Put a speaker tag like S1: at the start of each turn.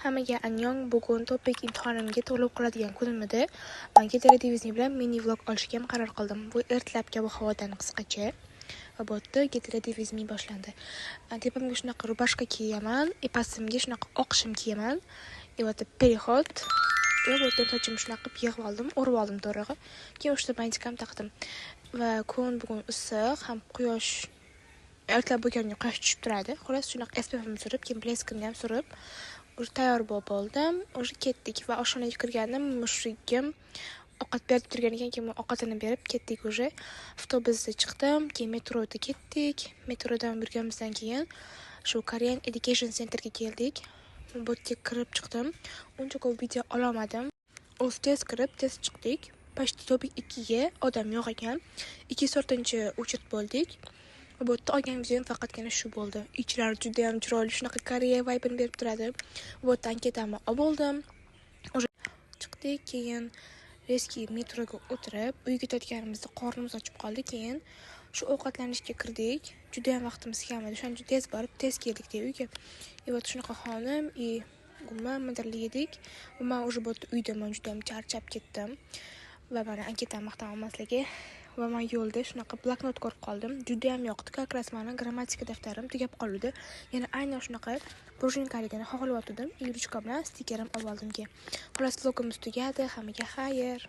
S1: Hammaga annyeong. Bugun topik imtihonimga to'lib qoladigan kunim edi. Manga televizor bilan mini vlog olishga ham qaror qildim. Bu ertalab kabi havodan qisqacha. Va bu yerda televizor boshlandi. Tepamga shunaqa rubashka kiyaman, pastimga shunaqa oq shim kiyaman. Va perexod. Va bu yerda sochimni shunaqa yig'ib oldim, o'rib oldim to'g'ri. Keyin o'sha bantikam taqdim. Va kun bugun issiq, ham quyosh ertalab bo'lganda quyosh tushib turadi. Xolos shunaqa SPF'imni surib, keyin bleskimni ham surib, уже tayyor bo'ldim. Уже ketdik va oshxonaga kirgandim. Mushugim ovqat berib turgan ekan, keyin ovqatini berib ketdik уже. Avtobusda chiqdim, keyin metroda ketdik. Metrodan yurganimizdan keyin shu Korean Education Centerga keldik. Bu yerga kirib chiqdim. Uncha ko'p video ololmadim. O'z tez kirib, tez chiqdik. Почти topik 2 ga odam yo'q ekan. 2/4 bo'ldik. Bu yerda olgan videom faqatgina shu bo'ldi. Ichlari juda ham chiroyli, shunaqa Koreya vibe'ini berib turadi. Bu yerda anketamni oldim. Chiqdik, keyin reski metroga o'tirib, uyga ketayotganimizda qornimiz ochib qoldi. Keyin shu ovqatlanishga kirdik. Juda ham vaqtimiz kelmadi. O'shani juda tez borib, tez keldik uyga. Va shunaqa xonim, gumma madarli yedik. Men уже bu uydaman, juda ham charchab ketdim. Va mana anketam maqtan olmasligi va men yo'lda shunaqa bloknot ko'rib qoldim. Juda ham yoqdi. Как раз meni grammatika daftarim tugab qoldi. Yana aynan shunaqa prujinkaligini xohlayotgandim. Ruchka bilan stikerim oldim keyin. Xolos vlogimiz tugadi. Hammaga xayr.